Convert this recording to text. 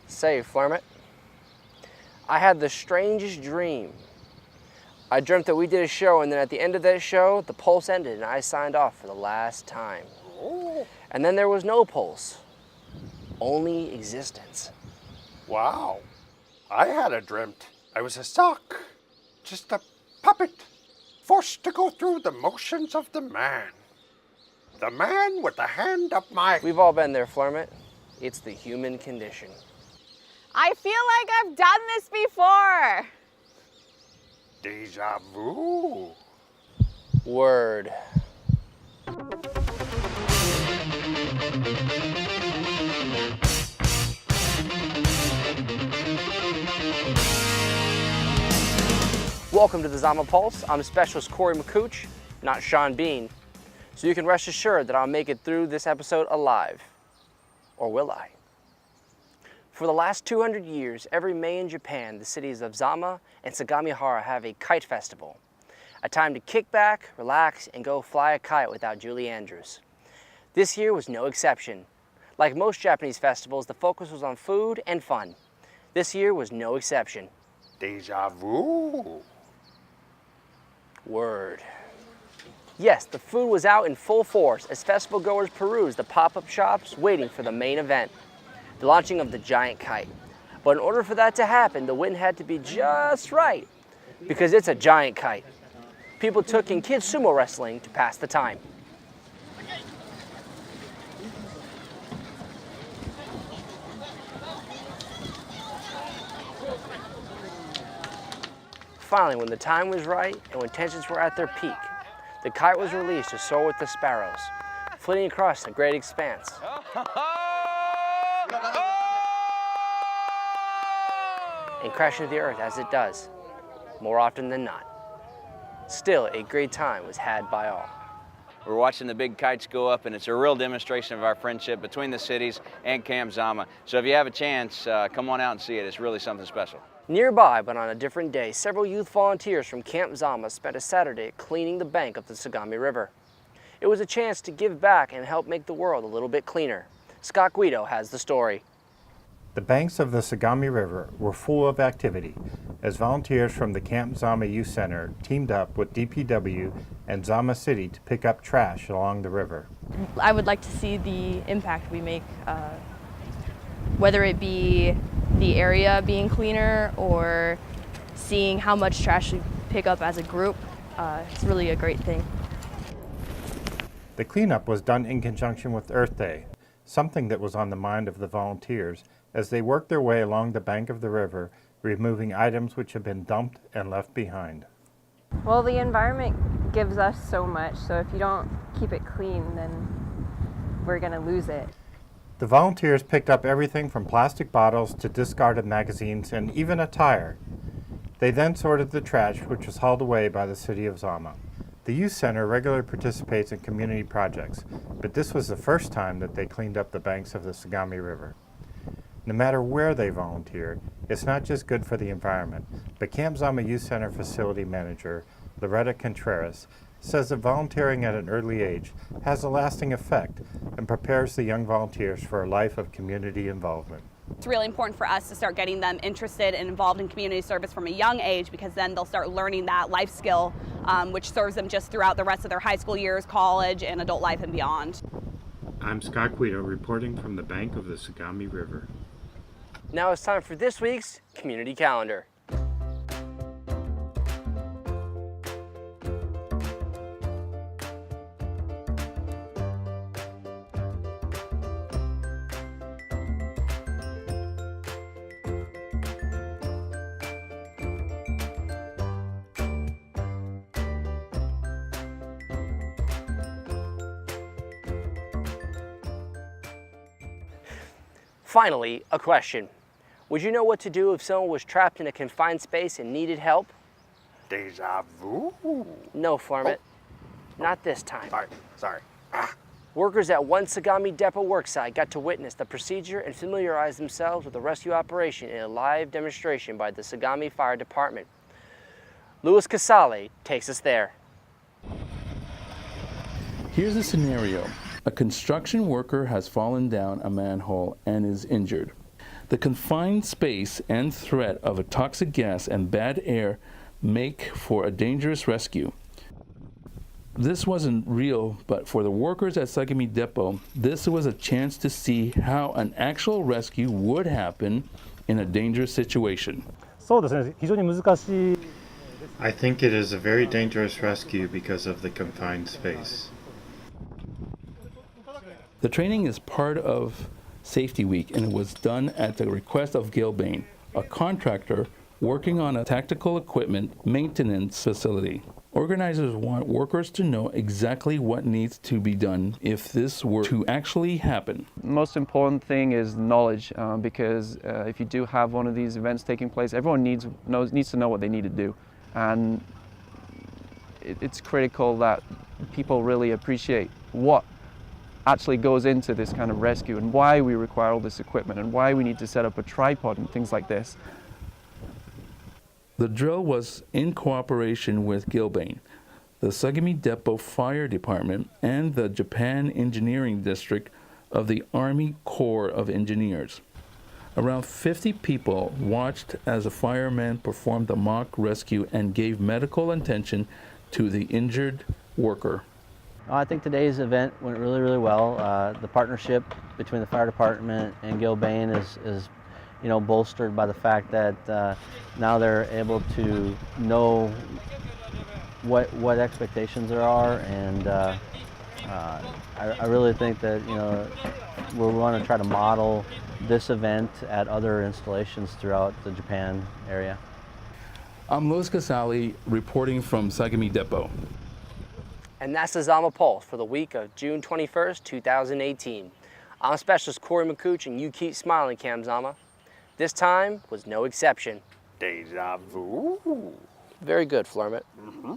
Say, Flarmit, I had the strangest dream. I dreamt that we did a show, and then at the end of that show, the pulse ended and I signed off for the last time. Oh. And then there was no pulse, only existence. Wow. I had a dreamt. I was a sock, just a puppet, forced to go through the motions of the man. The man with the hand up my... We've all been there, Flarmit. It's the human condition. I feel like I've done this before. Déjà vu. Word. Welcome to the Zama Pulse. I'm Specialist Corey McCooch, not Sean Bean. So you can rest assured that I'll make it through this episode alive. Or will I? For the last 200 years, every May in Japan, the cities of Zama and Sagami have a kite festival. A time to kick back, relax, and go fly a kite without Julie Andrews. This year was no exception. Like most Japanese festivals, the focus was on food and fun. This year was no exception. Déjà vu. Word. Yes, the food was out in full force as festival goers perused the pop-up shops waiting for the main event, the launching of the giant kite. But in order for that to happen, the wind had to be just right, because it's a giant kite. People took in kids sumo wrestling to pass the time. Finally, when the time was right and when tensions were at their peak, the kite was released to soar with the sparrows, flitting across the great expanse. And crashing to the earth as it does, more often than not. Still, a great time was had by all. We're watching the big kites go up, and it's a real demonstration of our friendship between the cities and Camp Zama. So if you have a chance, come on out and see it. It's really something special. Nearby, but on a different day, several youth volunteers from Camp Zama spent a Saturday cleaning the bank of the Sagami River. It was a chance to give back and help make the world a little bit cleaner. Scott Guido has the story. The banks of the Sagami River were full of activity as volunteers from the Camp Zama Youth Center teamed up with DPW and Zama City to pick up trash along the river. I would like to see the impact we make, whether it be the area being cleaner or seeing how much trash we pick up as a group. It's really a great thing. The cleanup was done in conjunction with Earth Day, something that was on the mind of the volunteers as they worked their way along the bank of the river, removing items which had been dumped and left behind. Well, the environment gives us so much, so if you don't keep it clean, then we're going to lose it. The volunteers picked up everything from plastic bottles to discarded magazines and even a tire. They then sorted the trash, which was hauled away by the city of Zama. The youth center regularly participates in community projects, but this was the first time that they cleaned up the banks of the Sagami River. No matter where they volunteer, it's not just good for the environment, but Camp Zama Youth Center facility manager Loretta Contreras says that volunteering at an early age has a lasting effect and prepares the young volunteers for a life of community involvement. It's really important for us to start getting them interested and involved in community service from a young age, because then they'll start learning that life skill, which serves them just throughout the rest of their high school years, college, and adult life and beyond. I'm Scott Guido reporting from the bank of the Sagami River. Now it's time for this week's Community Calendar. Finally, a question. Would you know what to do if someone was trapped in a confined space and needed help? Déjà vu. No, Flarmit. Not this time. Sorry. Workers at one Sagami Depo worksite got to witness the procedure and familiarize themselves with the rescue operation in a live demonstration by the Sagami Fire Department. Louis Casale takes us there. Here's a scenario. A construction worker has fallen down a manhole and is injured. The confined space and threat of a toxic gas and bad air make for a dangerous rescue. This wasn't real, but for the workers at Sagami Depo, this was a chance to see how an actual rescue would happen in a dangerous situation. そうですね、非常に難しい。I think it is a very dangerous rescue because of the confined space. The training is part of Safety Week, and it was done at the request of Gilbane, a contractor working on a tactical equipment maintenance facility. Organizers want workers to know exactly what needs to be done if this were to actually happen. Most important thing is knowledge, because if you do have one of these events taking place, everyone needs to know what they need to do, and it's critical that people really appreciate what actually goes into this kind of rescue and why we require all this equipment and why we need to set up a tripod and things like this. The drill was in cooperation with Gilbane, the Sagami Depo Fire Department, and the Japan Engineering District of the Army Corps of Engineers. Around 50 people watched as a fireman performed a mock rescue and gave medical attention to the injured worker. I think today's event went really, really well. The partnership between the fire department and Gilbane is bolstered by the fact that now they're able to know what expectations there are, and I really think that we want to try to model this event at other installations throughout the Japan area. I'm Louis Casali reporting from Sagami Depo. And that's the Zama Pulse for the week of June 21st, 2018. I'm Specialist Corey McCooch, and you keep smiling, Cam Zama. This time was no exception. Deja vu. Very good, Flormit. Mm-hmm.